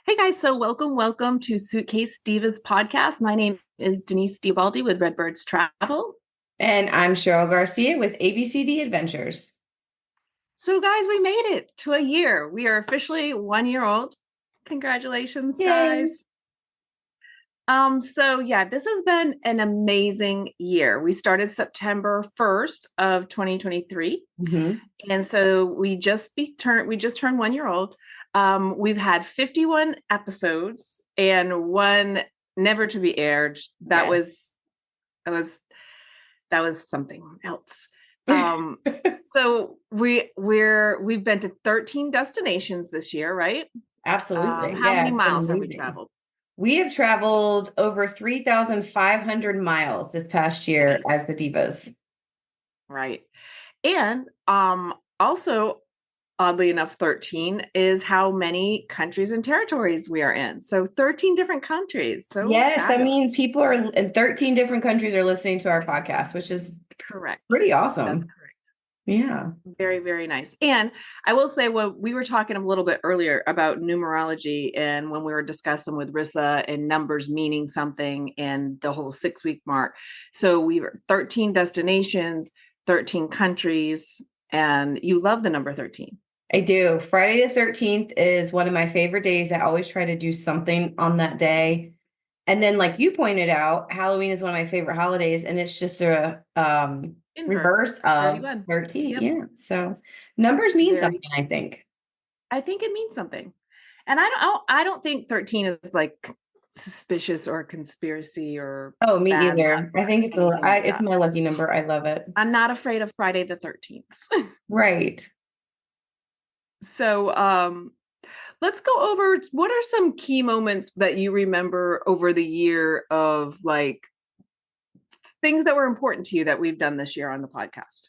Hey guys, so welcome to Suitcase Divas podcast. My name is Denise Dibaldi with Redbirds Travel. And I'm Cheryl Garcia with ABCD Adventures. So guys, we made it to a year. We are officially 1 year old. Congratulations, Yay. guys. So yeah, this has been an amazing year. We started September 1st of 2023. hmm And so we just turned 1 year old. We've had 51 episodes and one never to be aired. Yes. That was that was something else. Um, so we've been to 13 destinations this year, right? Absolutely. How Yeah, many it's been miles have we amazing. traveled? We have traveled over 3,500 miles this past year Nice. as the Divas. Right. And also oddly enough, 13 is how many countries and territories we are in. So 13 different countries. So Yes, that fabulous. means people are in 13 different countries are listening to our podcast, which is Correct. pretty That's awesome. correct. Yeah. Very, very nice. And I will say, well, we were talking a little bit earlier about numerology and when we were discussing with Rissa and numbers meaning something and the whole 6 week mark. So we were 13 destinations, 13 countries, and you love the number 13. I do. Friday the 13th is one of my favorite days. I always try to do something on that day. And then, like you pointed out, Halloween is one of my favorite holidays, and it's just a Invert reverse of 31. 13. Yep. Yeah. So numbers mean Very, something, I think. I think it means something. And I don't think 13 is like suspicious or conspiracy or Oh, me bad luck either. I or think anything like it's that. my lucky number. I love it. I'm not afraid of Friday the 13th. Right. So, let's go over what are some key moments that you remember over the year of like things that were important to you that we've done this year on the podcast.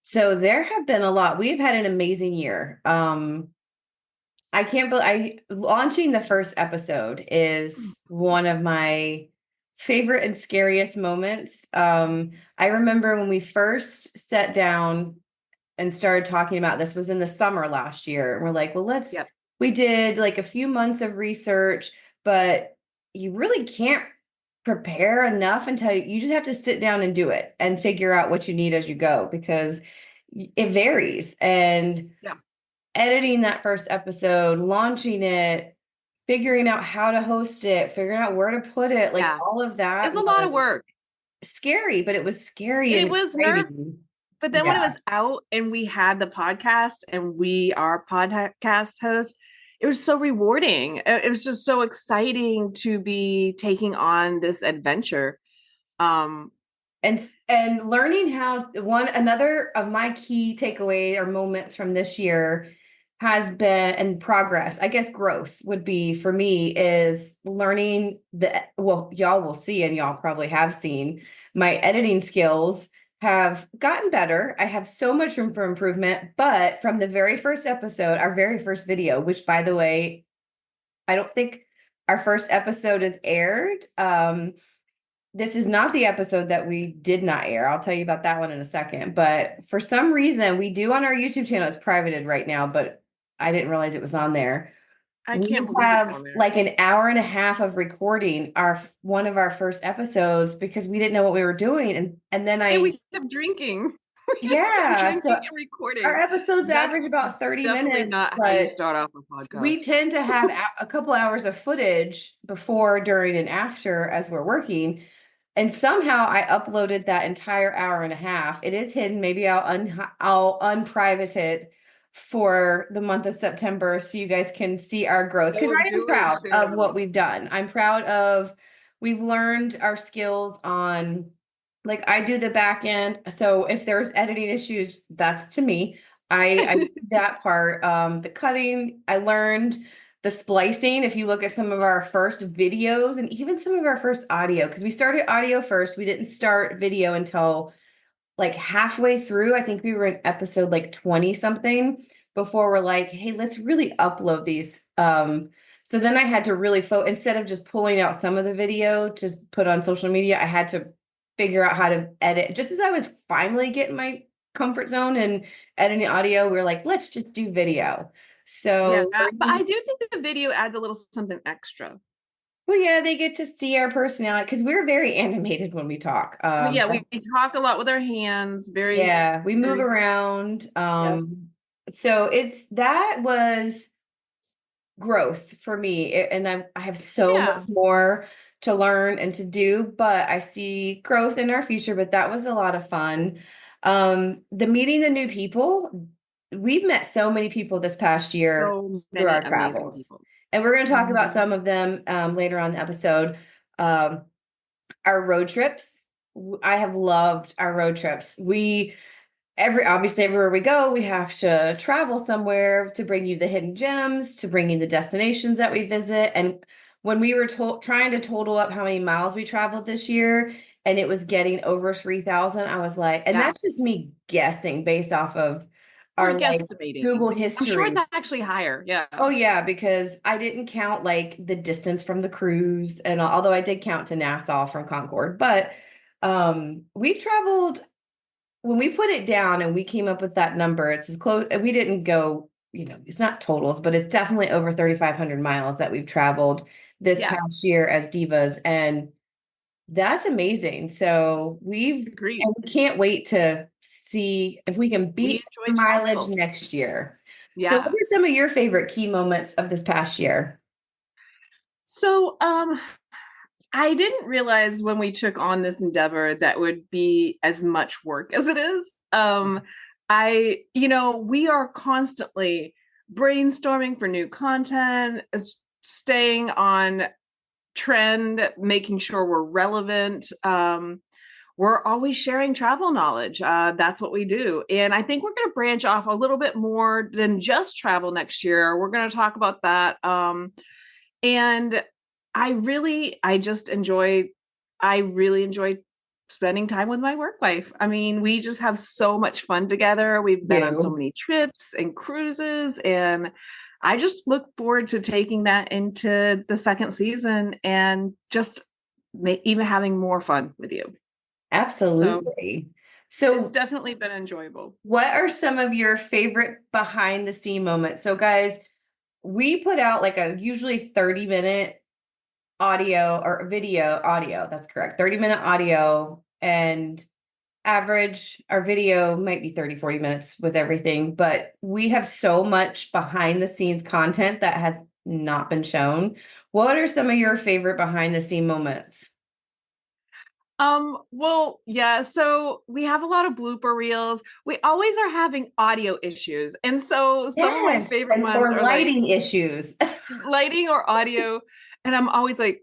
So there have been a lot. We've had an amazing year. I can't believe I launching the first episode is one of my favorite and scariest moments. I remember when we first sat down and started talking about this was in the summer last year. And we're like, well, Yep. we did like a few months of research, but you really can't prepare enough until you just have to sit down and do it and figure out what you need as you go because it varies. And Yeah. editing that first episode, launching it, figuring out how to host it, figuring out where to put it, like Yeah. all of that It's a lot of was work. scary, but it was scary And and it was nerve, exciting. but then when it Yeah. was out and we had the podcast and we are podcast hosts, it was so rewarding. It was just so exciting to be taking on this adventure. Um, And learning how one another of my key takeaway or moments from this year has been and progress, I guess growth would be for me is learning well, y'all will see and y'all probably have seen my editing skills have gotten better. I have so much room for improvement, but from the very first episode, our very first video, which by the way, I don't think our first episode is aired. This is not the episode that we did not air. I'll tell you about that one in a second. But for some reason, we do on our YouTube channel. It's privated right now, but I didn't realize it was on there. I can't We believe it's have on there. like an hour and a half of recording our one of our first episodes because we didn't know what we were doing. And then And I we kept drinking. We just kept yeah, drinking so and our recording. episodes That's average about 30 definitely minutes, not how you but start off a we podcast. tend to have a couple hours of footage before, during, and after as we're working. And somehow I uploaded that entire hour and a half. It is hidden. Maybe I'll unprivate it for the month of September so you guys can see our growth because Oh, I am do it, proud of what Cheryl. we've done. I'm proud of we've learned our skills on like I do the back end. So if there's editing issues, that's to me. I do that part. The cutting, I learned the splicing. If you look at some of our first videos and even some of our first audio, because we started audio first, we didn't start video until like halfway through. I think we were in episode like 20 something before we're like, hey, let's really upload these. So then I had to really instead of just pulling out some of the video to put on social media, I had to figure out how to edit. Just as I was finally getting my comfort zone and editing audio, we were like, let's just do video. So Yeah, but I learning, do think that the video adds a little something extra. well, yeah, they get to see our personality because we're very animated when we talk. Yeah, we talk a lot with our hands, very, Yeah, we move very, around. yep. So that was growth for me. And I have so much Yeah, more to learn and to do, but I see growth in our future. But that was a lot of fun. The meeting the new people, we've met so many people this past year so through many our amazing travels. people. And we're going to talk about Mhm. some of them later on in the episode. Um, our road trips. I have loved our road trips. We obviously everywhere we go, we have to travel somewhere to bring you the hidden gems, to bring you the destinations that we visit. And when we were trying to total up how many miles we traveled this year, and it was getting over 3,000, I was like, and Yeah, that's just me guessing based off of our we're like guesstimating. Google I'm sure it's history. actually higher. Yeah, Oh yeah, because I didn't count like the distance from the cruise, and although I did count to Nassau from Concord, but we've traveled when we put it down and we came up with that number, it's as close. We didn't go, it's not totals, but it's definitely over 3,500 miles that we've traveled this yeah, past year as divas. And that's amazing. So agreed. and we can't wait to see if we can We beat enjoy the mileage travel. next year. So, what Yeah. are some of your favorite key moments of this past year? So, I didn't realize when we took on this endeavor that would be as much work as it is. We are constantly brainstorming for new content, staying on trend, making sure we're relevant. We're always sharing travel knowledge. That's what we do. And I think we're going to branch off a little bit more than just travel next year. We're going to talk about that. And I really enjoy spending time with my work wife. I mean, we just have so much fun together. We've been on so Do many trips and cruises, and I just look forward to taking that into the second season and just even having more fun with you. So absolutely. it's So, definitely been enjoyable. what are some of your favorite behind the scene moments? So, guys, we put out like a usually 30-minute audio or video audio. That's correct. 30-minute audio and average our video might be 30, 40 minutes with everything, but we have so much behind the scenes content that has not been shown. What are some of your favorite behind the scene moments? Well, yeah, so we have a lot of blooper reels. We always are having audio issues. And so some of my Yes, favorite and ones or are like lighting issues. lighting or audio. And I'm always like,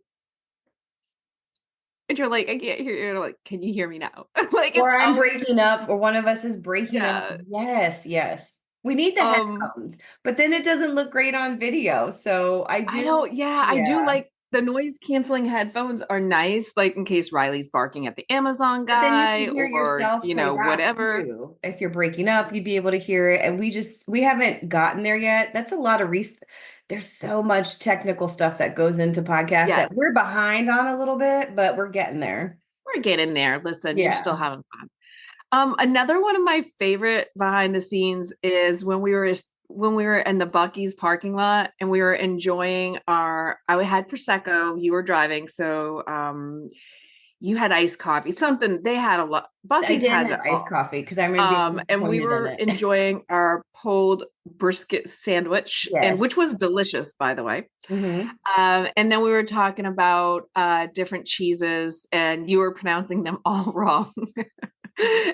and you're like, I can't hear you. And I'm like, can you hear me now? Like it's Or I'm always, breaking up, or one of us is breaking up. yeah. Yes, yes. We need the Um, headphones, but then it doesn't look great on video. So I I do, don't, yeah, I do yeah. like the noise canceling headphones are nice, like in case Riley's barking at the Amazon But then you guy can hear or, yourself play back whatever. too. If you're breaking up, you'd be able to hear it. And we haven't gotten there yet. That's a lot of there's so much technical stuff that goes into podcasts that Yes, we're behind on a little bit, but we're getting there. we're getting there. Listen, you're still Yeah. having fun. Another one of my favorite behind the scenes is when we were in the Bucky's parking lot and we were enjoying I had Prosecco, you were driving, so you had iced coffee, something they had a lot. I Bucky's did has have it iced all. coffee because I remember being And we disappointed in were it. enjoying our pulled brisket sandwich, and which Yes. was delicious, by the way. Hmm. And then we were talking about different cheeses, and you were pronouncing them all wrong.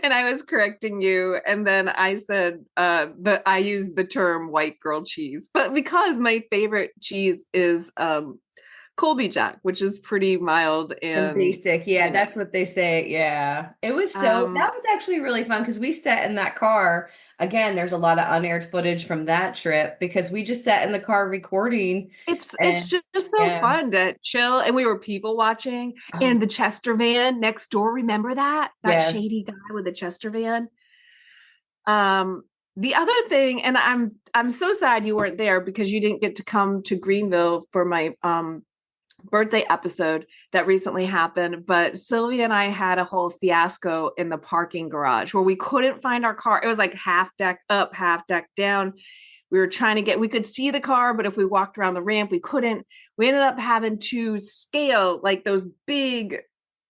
And I was correcting you. And then I said that I used the term white girl cheese, but because my favorite cheese is Colby Jack, which is pretty mild And and basic. Yeah, nice. that's what they say. Yeah. Um, That was actually really fun because we sat in that car. Again, there's a lot of unaired footage from that trip because we just sat in the car recording it's and just so yeah. fun to chill, and we were people watching, Oh, and the Chester van next door. Remember that yeah. shady guy with the Chester van? Um, the other thing, and I'm so sad you weren't there because you didn't get to come to Greenville for my birthday episode that recently happened. But Sylvia and I had a whole fiasco in the parking garage where we couldn't find our car. It was like half deck up, half deck down. We were trying to we could see the car, but if we walked around the ramp, we couldn't. We ended up having to scale like those big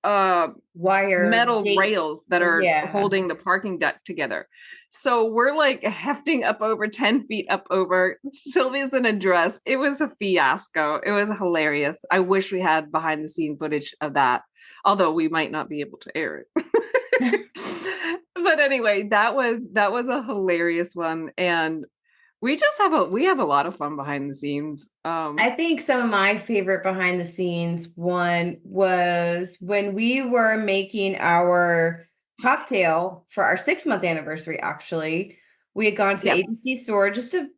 Wire metal gate. rails that are Yeah. holding the parking deck together. So we're like hefting up over 10 feet up over. Sylvia's in a dress. It was a fiasco. It was hilarious. I wish we had behind the scene footage of that, although we might not be able to air it. But anyway, that was a hilarious one. And we have a lot of fun behind the scenes. I think some of my favorite behind the scenes one was when we were making our cocktail for our 6 month anniversary, actually. We had gone to the Yep. ABC store just to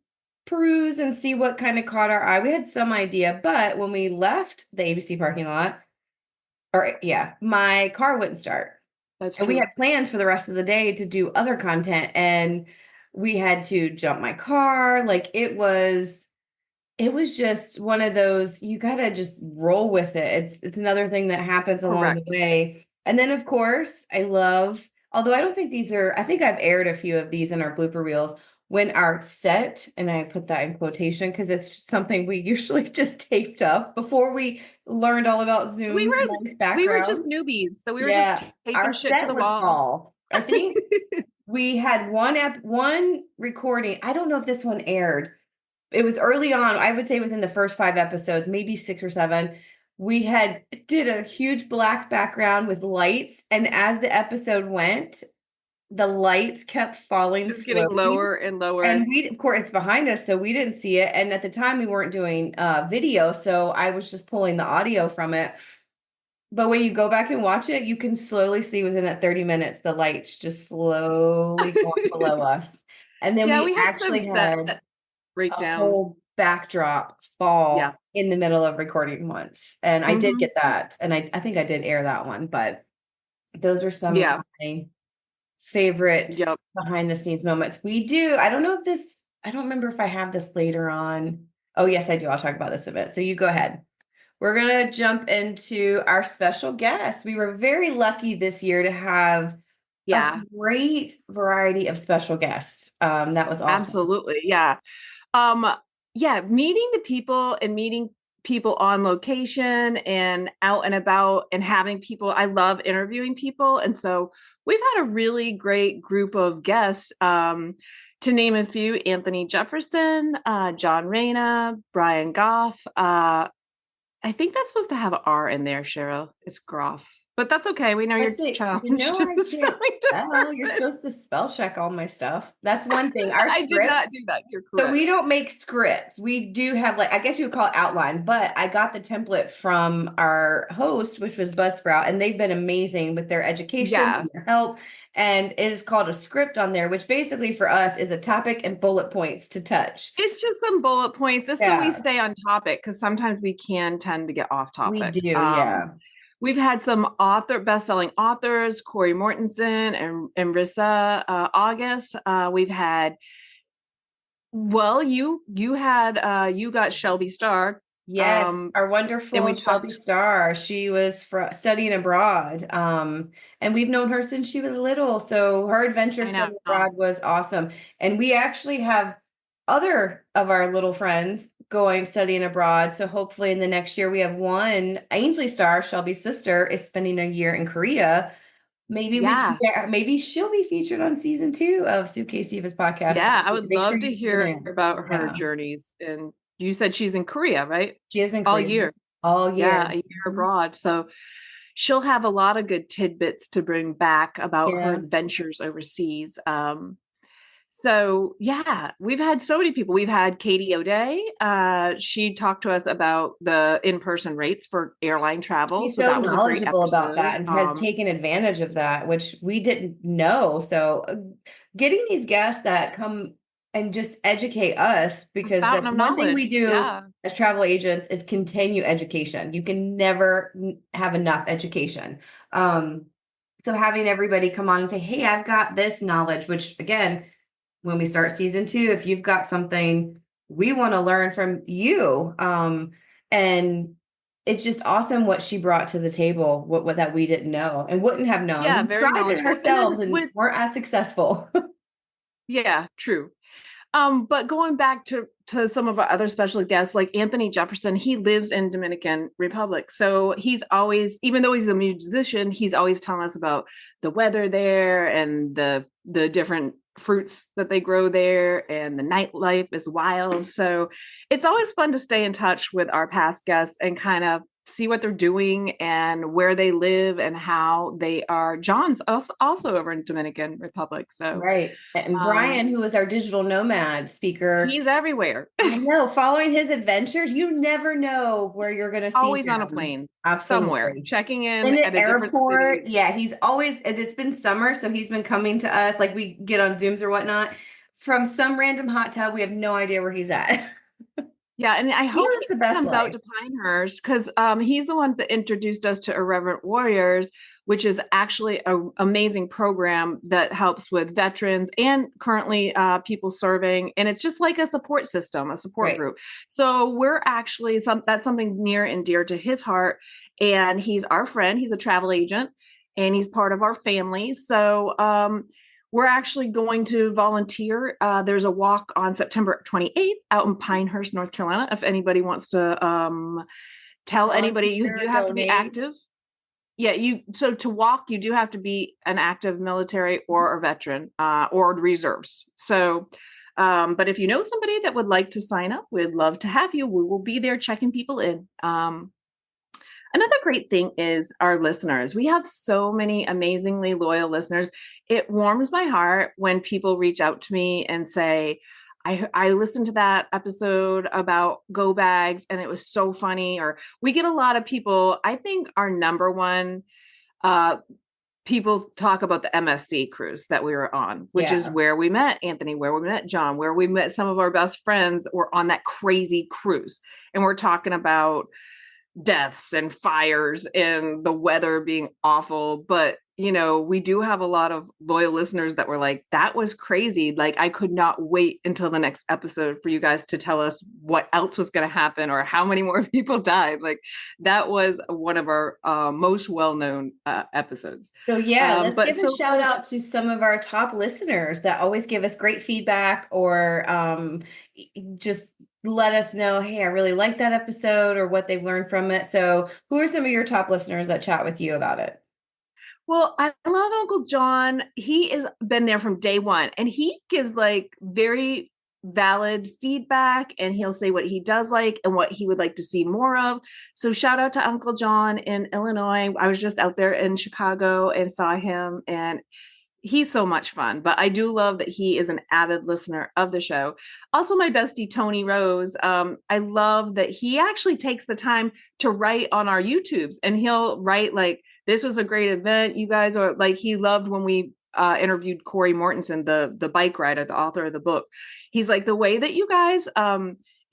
peruse and see what kind of caught our eye. We had some idea, but when we left the ABC parking lot, or yeah, my car wouldn't start. That's And we true. had plans for the rest of the day to do other content, and we had to jump my car. Like it was just one of those, you got to just roll with it. It's another thing that happens along the Correct. way. And then of course, although I don't think I think I've aired a few of these in our blooper reels when our set, and I put that in quotation because it's something we usually just taped up before we learned all about We Zoom, were nice we were just background. newbies, so we were just Yeah, our taping shit to set the would wall. fall. I think we had one recording. I don't know if this one aired. It was early on. I would say within the first 5 episodes, maybe 6 or 7. We had did a huge black background with lights, and as the episode went, the lights kept falling Just getting slowly. lower and And lower. we, of course, it's behind us, so we didn't see it. And at the time, we weren't doing video, so I was just pulling the audio from it. But when you go back and watch it, you can slowly see within that 30 minutes the lights just slowly going below us. And then Yeah, we we had some actually set had a breakdowns. whole backdrop Yeah. fall in the middle of recording once. And I did Hmm. get that. And I think I did air that one, but those are some of Yeah. my favorite Yep. behind the scenes moments. I don't remember if I have this later on. Oh, yes, I do. I'll talk about this a bit. So you go ahead. We're going to jump into our special guest. We were very lucky this year to have a Yeah. great variety of special guests. That was awesome. Absolutely. Yeah. Um, yeah, meeting the people and meeting people on location and out and about and having people. I love interviewing people. And so we've had a really great group of guests. To name a few, Anthony Jefferson, John Reyna, Brian Goff. I think that's supposed to have an R in there, Cheryl. It's Groff. But that's okay. We know I you're say, challenged in I can't spelling spell. You're department. supposed to spell check all my stuff. That's one thing. Our I did scripts. not do that. You're So correct. we don't make scripts. We do have, like, I guess you would call it outline, but I got the template from our host, which was Buzzsprout, and they've been amazing with their education Yeah. and their help. And it is called a script on there, which basically for us is a topic and bullet points to touch. It's just some bullet points just so we Yeah, stay on topic because sometimes we can tend to get off we topic. do. Yeah. We've had some best-selling authors, Corey Mortensen and Rissa August. We've had, well, you got Shelby Stark, Yes, our and wonderful we Shelby talked. Starr. She was studying abroad, and we've known her since she was little. So her adventure I studying know. abroad was awesome. And we actually have other of our little friends going studying abroad. So hopefully in the next year we have one. Ainsley Starr, Shelby's sister, is spending a year in Korea. Maybe we can Yeah, maybe she'll be featured on season 2 of Suitcase Divas podcast. yeah. I So would make sure love to you tune hear in. about her Yeah, journeys. And you said she's in Korea, right? she is in All Korea year. all Yeah, year. a year Mhm. abroad. So she'll have a lot of good tidbits to bring back about her Yeah. adventures overseas. So yeah, we've had so many people. We've had Katie O'Day. She talked to us about the in-person rates for airline travel. He's So so that was a great knowledgeable about episode. that and has taken advantage of that, which we didn't know. So, getting these guests that come and just educate us, A because fountain that's of one thing we knowledge. do Yeah. as travel agents is continue education. You can never have enough education. Um, so having everybody come on and say, "Hey, I've got this knowledge," which again, when we start season 2, if you've got something we want to learn from you, and it's just awesome what she brought to the table, what that we didn't know and wouldn't have known. Yeah, We very tried it knowledgeable. And then ourselves and with weren't as successful. yeah, true. But going back to some of our other special guests, like Anthony Jefferson, he lives in Dominican Republic. So he's always, even though he's a musician, he's always telling us about the weather there and the different fruits that they grow there, and the nightlife is wild. So it's always fun to stay in touch with our past guests and kind of see what they're doing and where they live and how they are. John's also over in Dominican Republic. So Right. And Brian, um, who is our digital nomad speaker, he's everywhere. I know, following his adventures, you never know where you're going to see Always on a him. plane somewhere, Absolutely. checking in In the at a different airport, city. yeah, he's always, and it's been summer, so he's been coming to us, like we get on Zooms or whatnot from some random hot tub. We have no idea where he's at. Yeah, and I He hope lives he the best comes out life. to Pinehurst because he's the one that introduced us to Irreverent Warriors, which is actually an amazing program that helps with veterans and currently people serving. And it's just like a support system, a support Right. group. So we're actually that's something near and dear to his heart. And he's our friend. He's a travel agent, and he's part of our family. So we're actually going to volunteer. There's a walk on September 28th out in Pinehurst, North Carolina. If anybody wants to tell anybody, you do Volunteer, have to be donate. active. Yeah, so to walk, you do have to be an active military or a veteran or reserves. So, but if you know somebody that would like to sign up, we'd love to have you. We will be there checking people in. Another great thing is our listeners. We have so many amazingly loyal listeners. It warms my heart when people reach out to me and say, I listened to that episode about go bags and it was so funny. Or we get a lot of people. I think our number one uh, people talk about the MSC cruise that we were on, which is Yeah. where we met Anthony, where we met John, where we met some of our best friends were on that crazy cruise. And we're talking about deaths and fires and the weather being awful. But, we do have a lot of loyal listeners that were like, that was crazy. Like, I could not wait until the next episode for you guys to tell us what else was going to happen or how many more people died. Like, that was one of our most well-known episodes. So yeah, let's But give a so shout out to some of our top listeners that always give us great feedback or just let us know, hey, I really like that episode or what they've learned from it. So who are some of your top listeners that chat with you about it? Well, I love Uncle John. He has been there from day one, and he gives like very valid feedback, and he'll say what he does like and what he would like to see more of. So shout out to Uncle John in Illinois. I was just out there in Chicago and saw him, and he's so much fun. But I do love that he is an avid listener of the show. Also, my bestie Tony Rose. I love that he actually takes the time to write on our YouTubes, and he'll write like, "This was a great event, you guys." Are like, he loved when we interviewed Corey Mortensen, the bike rider, the author of the book. He's like, the way that you guys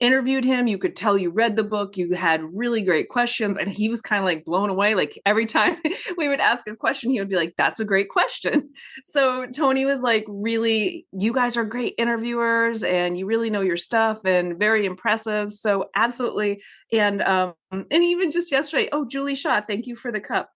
interviewed him, you could tell you read the book, you had really great questions, and he was kind of like blown away. Like every time we would ask a question, he would be like, that's a great question. So Tony was like, really, you guys are great interviewers and you really know your stuff and very impressive. So absolutely. And even just yesterday, oh, Julie Shaw, thank you for the cup.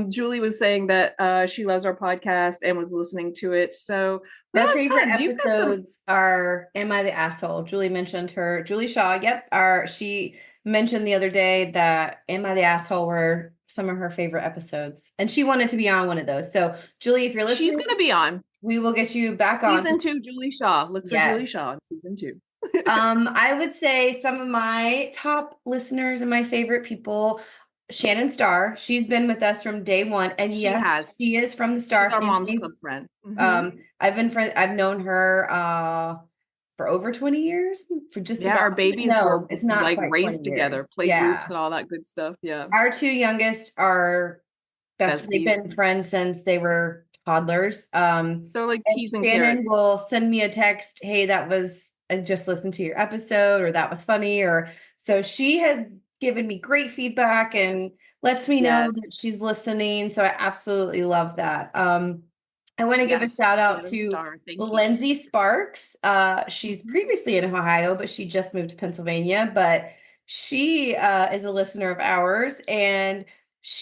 Julie was saying that she loves our podcast and was listening to it. So we Our have favorite tons. You've got some. episodes are Am I the Asshole? Julie mentioned her. Julie Shaw, yep. She mentioned the other day that Am I the Asshole were some of her favorite episodes. And she wanted to be on one of those. So Julie, if you're She's listening, going to be on we will get you back on. season 2. Julie Shaw. Look for Yes. Julie Shaw in season 2. I would say some of my top listeners and my favorite people, Shannon Starr. She's been with us from day one. And She yes, has. she is from the She's Starr our mom's family. club friend. Mm-hmm. I've known her for over 20 years, for just Yeah, about. our babies No, were it's not like quite 20 raced years. together, play groups Yeah. and all that good stuff. Yeah. Our two youngest are best. They've Besties. been friends since they were toddlers. They're like And peas and Shannon carrots. will send me a text, hey, I just listened to your episode, or that was funny. Or so she has given me great feedback and lets me know Yes. that she's listening. So I absolutely love that. I want to give a shout Yes. out Shannon to Starr. Thank you. Lindsay Sparks. She's Mhm. previously in Ohio, but she just moved to Pennsylvania. But she is a listener of ours, and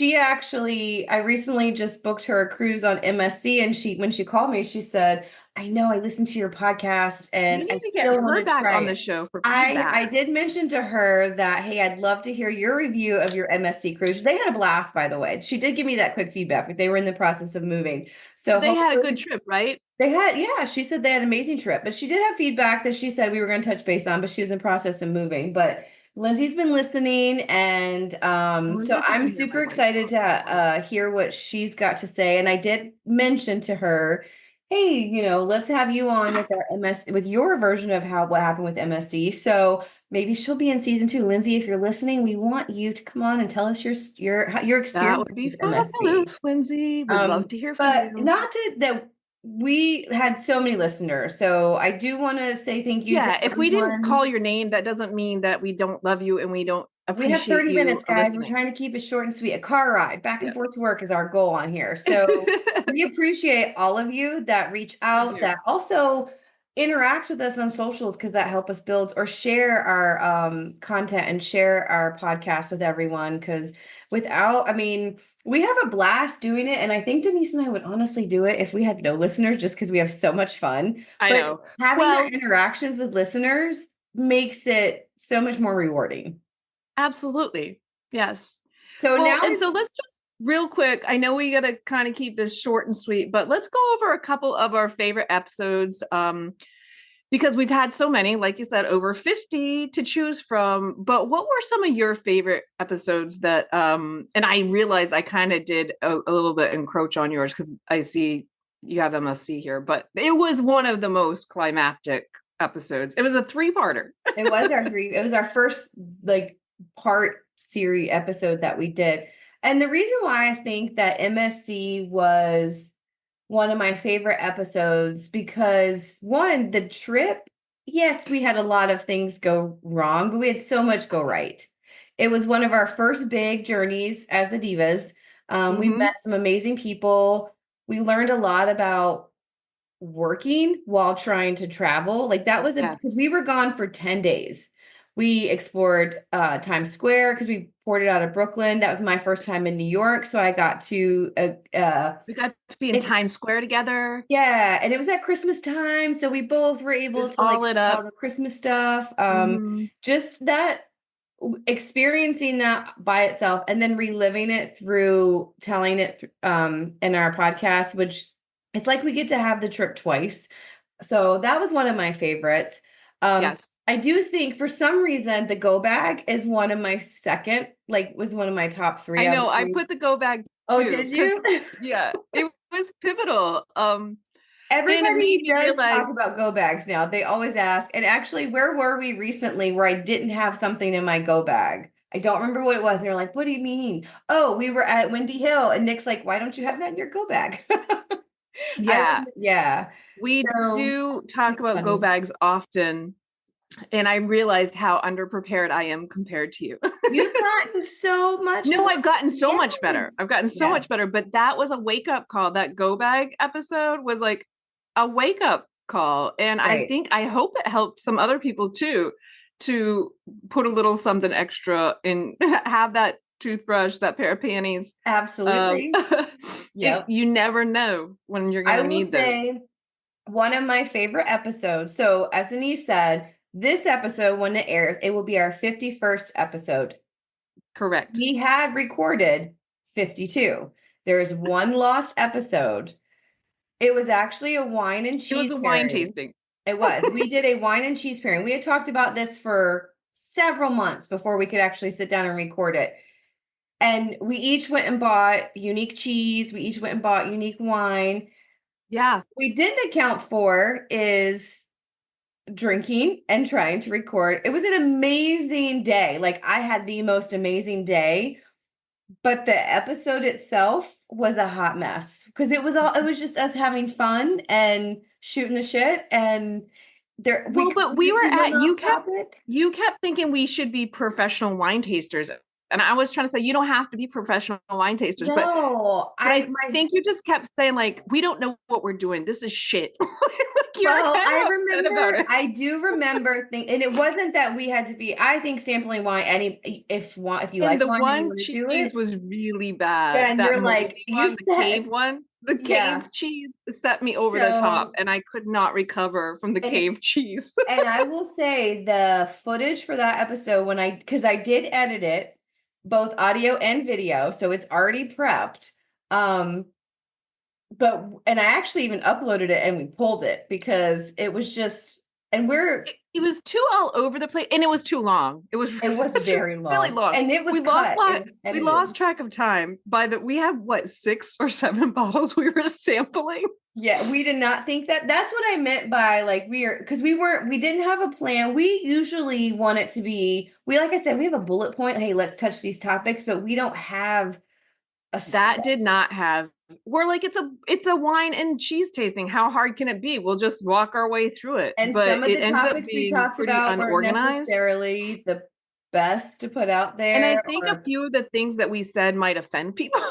I recently just booked her a cruise on MSC, and when she called me, she said, I know I listened to your podcast You and I need to get still want her to back try on the it. show for I feedback. did mention to her that, hey, I'd love to hear your review of your MSC cruise. They had a blast, by the way. She did give me that quick feedback, but they were in the process of moving. So They had a good hopefully trip, right? they had, yeah, she said they had an amazing trip, but she did have feedback that she said we were going to touch base on, but she was in the process of moving. But Lindsay's been listening, and I wonder so if you I'm can hear my super voice. excited to hear what she's got to say. And I did mention to her, hey, let's have you on with our MS with your version of what happened with MSD. So maybe she'll be in season 2. Lindsay, if you're listening, we want you to come on and tell us your That experience would be with MSD. fabulous, Lindsay. Would love to hear from But you. not to that we had so many listeners. So I do want to say thank you to Yeah, if we didn't everyone. call your name, that doesn't mean that we don't love you and we don't We have appreciate 30 you minutes, guys. We're listening. trying to keep it short and sweet. A car ride back and Yeah. forth to work is our goal on here. So we appreciate all of you that reach We out, do. that also interact with us on socials because that help us build or share our content and share our podcast with everyone. Because without, I mean, we have a blast doing it. And I think Denise and I would honestly do it if we had no listeners, just because we have so much fun. I But know. having that Well, interactions with listeners makes it so much more rewarding. absolutely. Yes. So Well, now and so let's just real quick. I know we got to kind of keep this short and sweet, but let's go over a couple of our favorite episodes. Because we've had so many, like you said, over 50 to choose from. But what were some of your favorite episodes that, and I realized I kind of did a little bit encroach on yours because I see you have MSC here, but it was one of the most climactic episodes. It was a 3-parter. it was our first like part series episode that we did. And the reason why I think that MSC was one of my favorite episodes because one, the trip, yes, we had a lot of things go wrong, but we had so much go right. It was one of our first big journeys as the Divas. We Mm-hmm. met some amazing people. We learned a lot about working while trying to travel. Like that was because Yes. we were gone for 10 days. We explored Times Square because we ported out of Brooklyn. That was my first time in New York. So I got to We got to be in ex- Times Square together. yeah, and it was at Christmas time, so we both were It able was to like all lit see all up. the Christmas stuff. Mm-hmm. Just that experiencing that by itself and then reliving it through telling it in our podcast, which it's like we get to have the trip twice. So that was one of my favorites. Yes. I do think for some reason the go bag is one of my second, like was one of my top 3 I out of know. I 3. put the go bag Oh, too, did because you? yeah, it was pivotal. And it made Everybody me does talk realize, about go bags now. They always ask. And actually, where were we recently where I didn't have something in my go bag? I don't remember what it was. And they're like, what do you mean? Oh, we were at Windy Hill. And Nick's like, why don't you have that in your go bag? yeah, Yeah. we So do talk it's about go funny. bags often, and I realized how underprepared I am compared to you. You've gotten so much No, more. I've gotten so much better. Yes. I've gotten so Yes. much better, but that was a wake up call. That go bag episode was like a wake up call. And Right. I hope it helped some other people too to put a little something extra and have that toothbrush, that pair of panties. Absolutely. Yep. You never know when you're going I to will need those. say one of my favorite episodes. So, as Denise said, this episode, when it airs, it will be our 51st episode. Correct. We had recorded 52. There is one lost episode. It was actually a wine and It was cheese a wine pairing. tasting. It was. We did a wine and cheese pairing. We had talked about this for several months before we could actually sit down and record it. And we each went and bought unique cheese. We each went and bought unique wine. Yeah. We didn't account for is drinking and trying to record. It was an amazing day. Like I had the most amazing day, but the episode itself was a hot mess because it was just us having fun and shooting the shit and we Well, but we were completely went at off topic. you kept thinking we should be professional wine tasters. And I was trying to say you don't have to be professional wine tasters, but No, I think you just kept saying like we don't know what we're doing. This is shit. your Well, head upset about it. I do remember think, and it wasn't that we had to be, I think sampling wine, if you And like the wine and you one want to do cheese it, was really yeah, bad. and That you're like, moldy you one, the cave said, one, the yeah. cave cheese set me over the top, So, and I could not recover from the and cave cheese. And I will say the footage for that episode because I did edit it, both audio and video, so it's already prepped. Um, and I actually even uploaded it and we pulled it because it was just, and It was too all over the place, and it was too long. It was, it was very really long long. and it was We lost cut, it lot. was We edited. lost track of time. We had what, 6 or 7 bottles we were sampling. Yeah, we did not think that. That's what I meant by like because we didn't have a plan. We usually want it to be, like I said, we have a bullet point. Hey, let's touch these topics, but we don't have a That script. did not have. We're like, it's a wine and cheese tasting. How hard can it be? We'll just walk our way through it. And But some of it the ended up topics we being talked pretty about weren't unorganized. necessarily the best to put out And I there, think a or few of the things that we said might offend people.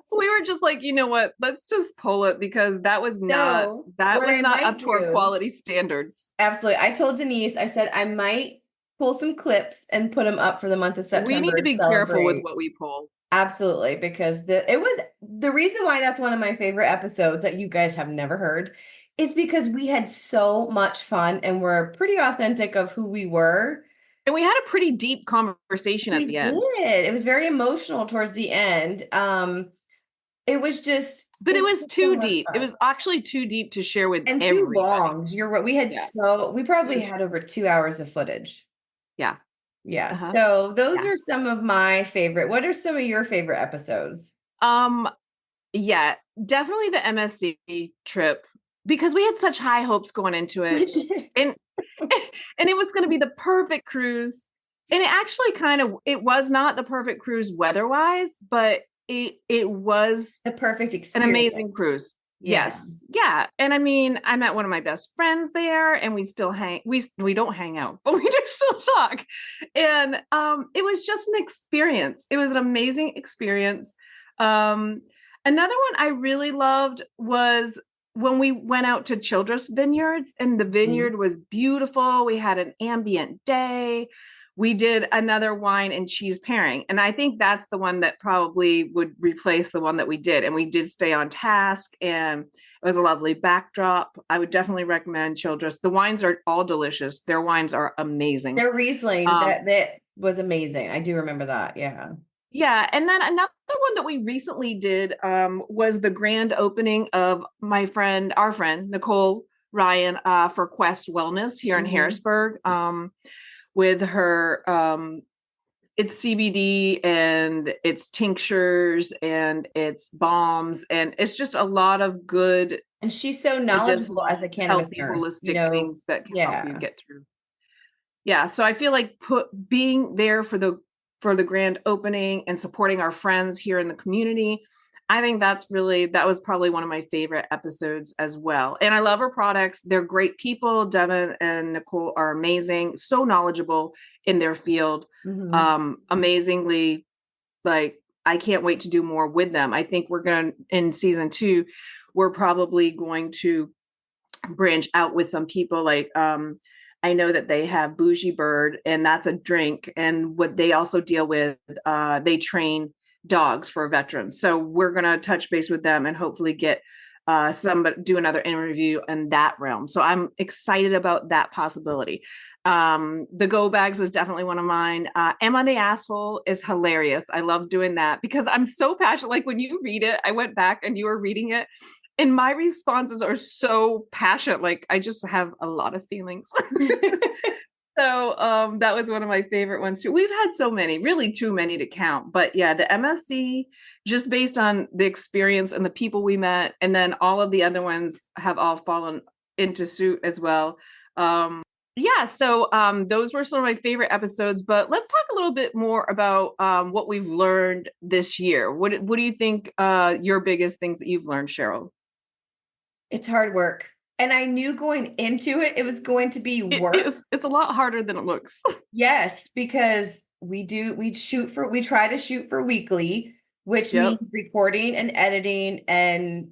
So we were just like, you know what? Let's just pull it because so that what was I not might up to our do, quality standards. absolutely. I told Denise, I said I might pull some clips and put them up for the month of We need September to to be careful with celebrate. what we pull. Absolutely, because it was the reason why that's one of my favorite episodes that you guys have never heard is because we had so much fun and we're pretty authentic of who we were. And we had a pretty deep conversation at We the end. did. It was very emotional towards the end. It was just But it it was was just so too much deep. It fun was actually too deep to share with and too everybody. long. You're right. Yeah. We It probably was, had over 2 hours of footage. yeah. Yeah. Uh-huh. So those Yeah. are some of my favorite. What are some of your favorite episodes? Um, yeah, definitely the MSC trip because we had such high hopes going into We it. did. And and it was going to be the perfect cruise. And it actually it was not the perfect cruise weather-wise, but it was The perfect an amazing experience. cruise. Yeah. Yes. Yeah. And I mean, I met one of my best friends there and we still we don't hang out, but we do still talk. And it was just an experience. It was an amazing experience. Um Another one I really loved was when we went out to Childress Vineyards and the Mhm. vineyard was beautiful. We had an ambient day. We did another wine and cheese pairing. And I think that's the one that probably would replace the one that we did. And we did stay on task and it was a lovely backdrop. I would definitely recommend Childress. The wines are all delicious. Their wines are amazing. Their Riesling, Um, that was amazing. I do remember that. Yeah. yeah. And then another one that we recently did was the grand opening of our friend, Nicole Ryan, for Quest Wellness here in Mhm. Harrisburg, with her it's CBD and it's tinctures and it's balms and it's just a lot of good And she's so knowledgeable as a medicinal, cannabis healthy, nurse, holistic things that can help you Yeah. get through. Yeah, so I feel like being there for the grand opening and supporting our friends here in the community. I think that was probably one of my favorite episodes as well. And I love her products. They're great people. Devin and Nicole are amazing, so knowledgeable in their field. Mhm. Amazingly, like I can't wait to do more with them. I think we're going to in season 2, we're probably going to branch out with some people like I know that they have Bougie Bird and that's a drink and what they also deal with they train dogs for veterans. So we're going to touch base with them and hopefully get somebody do another interview in that realm. So I'm excited about that possibility. The Go Bags was definitely one of mine. Emma the Asshole is hilarious. I love doing that because I'm so passionate. Like when you read it, I went back and you were reading it and my responses are so passionate. Like I just have a lot of feelings. So that was one of my favorite ones too. We've had so many, really too many to count. But yeah, the MSC, just based on the experience and the people we met, and then all of the other ones have all fallen into suit as well. Yeah, so those were some of my favorite episodes. But let's talk a little bit more about what we've learned this year. What do you think your biggest things that you've learned, Cheryl? It's hard work. And I knew going into it, it was going to be It work. is. It's a lot harder than it looks. Yes, because we try to shoot for weekly, which means Yep. recording and editing and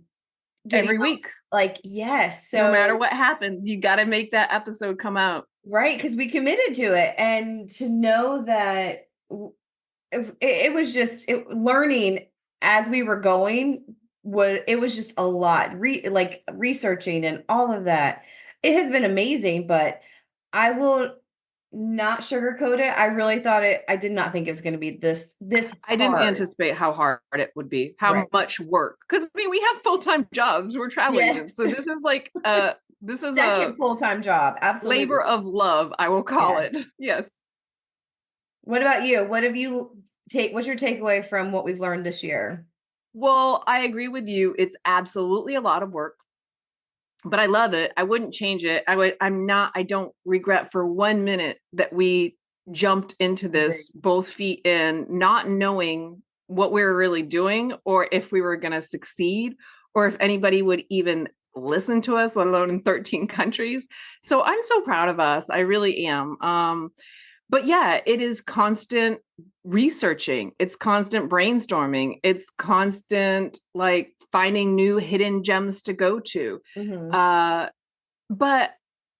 getting every those, week. like, yes. No matter So, what happens, you got to make that episode come out. right, because we committed to it. And to know that it was just learning as we were going, it was just a lot, like researching and all of that. It has been amazing, but I will not sugarcoat it. I really thought I did not think it was going to be this I didn't hard. anticipate how hard it would be, how Right. much work. Because I mean, we have full-time jobs. We're travel agents, Yes. so this is a Second full-time job. labor Absolutely. of love, I will call it. Yes. Yes. What about you? What have you what's your takeaway from what we've learned this year? Well, I agree with you. It's absolutely a lot of work, but I love it. I wouldn't change it. I don't regret for 1 minute that we jumped into Agree. this both feet in, not knowing what we were really doing or if we were going to succeed or if anybody would even listen to us, let alone in 13 countries. So I'm so proud of us. I really am. But yeah, it is constant researching, it's constant brainstorming, it's constant like finding new hidden gems to go to. Mhm. uh but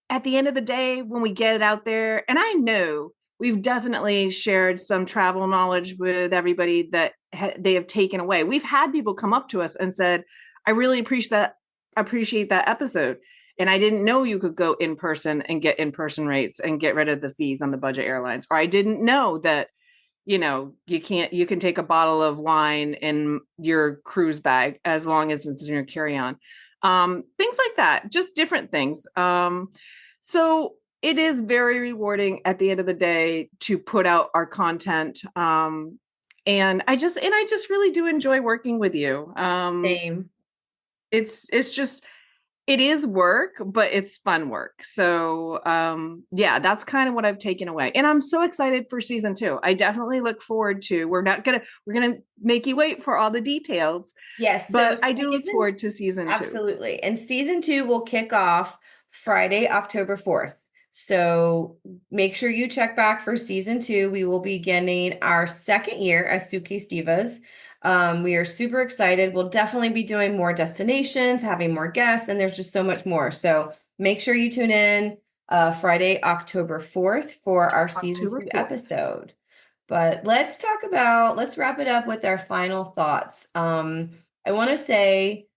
at the end of the day, when we get it out there, and I know we've definitely shared some travel knowledge with everybody that they have taken away. We've had people come up to us and said, I really appreciate that episode, and I didn't know you could go in person and get in person rates and get rid of the fees on the budget airlines, or I didn't know that you can take a bottle of wine in your cruise bag as long as it's in your carry-on. Things like that, just different things. So it is very rewarding at the end of the day to put out our content. And I just really do enjoy working with you. Same. It's just, it is work, but it's fun work. So yeah, that's kind of what I've taken away. And I'm so excited for season 2. I definitely look forward to, we're gonna make you wait for all the details, Yes. So but I do look season forward to season 2. absolutely. And season 2 will kick off Friday, October 4th. So make sure you check back for season 2. We will be beginning our second year as Suitcase Divas. We are super excited. We'll definitely be doing more destinations, having more guests, and there's just so much more. So make sure you tune in Friday, October 4th for our season October 2 4th. episode. But let's wrap it up with our final thoughts. I want to say,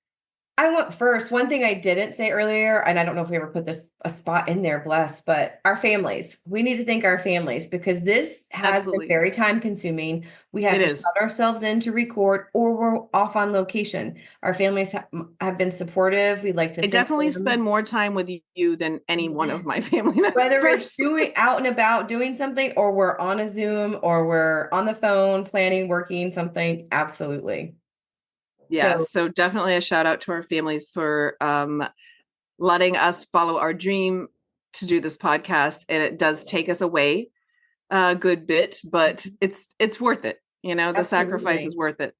I want first, one thing I didn't say earlier, and I don't know if we ever put this a spot in there, bless, but our families. We need to thank our families because this has been Absolutely. very time consuming. We have It to is. shut ourselves in to record or we're off on location. Our families have been supportive. We'd like to I thank definitely spend them. more time with you than any one of Yes. my family Whether it's members. doing out and about doing something or we're on a Zoom or we're on the phone planning, working something. Absolutely. Yeah, So so definitely a shout out to our families for letting us follow our dream to do this podcast. And it does take us away a good bit, but it's worth it. The sacrifice is absolutely. worth it.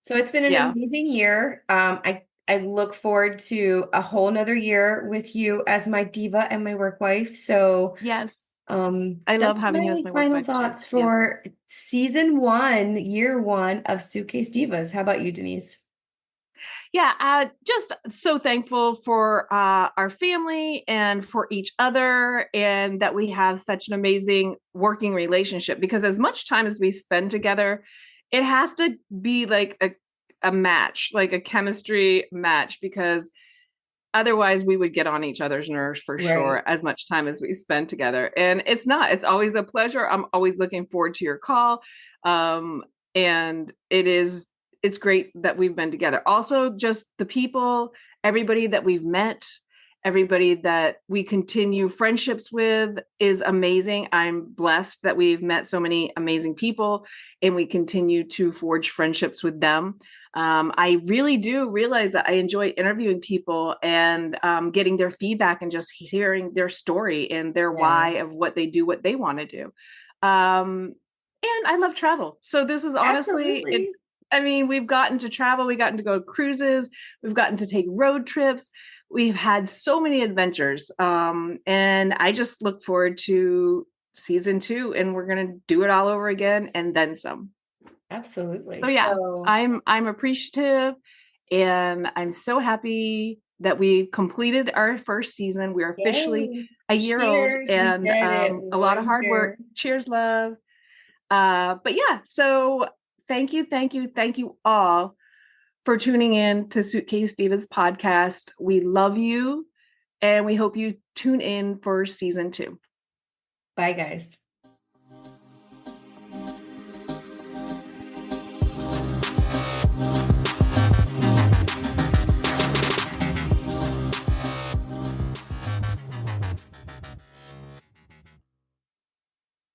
So it's been an Yeah. amazing year. I look forward to a whole nother year with you as my diva and my work wife. So Yes. I love that's having you as my my work final wife too. thoughts Yes. for season 1, year 1 of Suitcase Divas. How about you, Denise? Yeah, just so thankful for our family and for each other, and that we have such an amazing working relationship. Because as much time as we spend together, it has to be like a match, like a chemistry match, because otherwise we would get on each other's nerves for Right. sure, as much time as we spend together. And it's always a pleasure. I'm always looking forward to your call. um and it's great that we've been together. Also, just the people, everybody that we've met, everybody that we continue friendships with is amazing. I'm blessed that we've met so many amazing people and we continue to forge friendships with them. I really do realize that I enjoy interviewing people and getting their feedback and just hearing their story and their Yeah. why of what they do, what they want to do. And I love travel. So this is honestly, Absolutely. I mean, we've gotten to travel, we've gotten to go to cruises, we've gotten to take road trips, we've had so many adventures. And I just look forward to season 2, and we're going to do it all over again and then some. Absolutely. So yeah, So I'm appreciative, And I'm so happy that we completed our first season. We're officially Yay. a year old, Cheers. We and did it. a lot of 1 hard work. year. Cheers, love. But yeah, so thank you all for tuning in to Suitcase Divas podcast. We love you, and we hope you tune in for season 2. Bye, guys.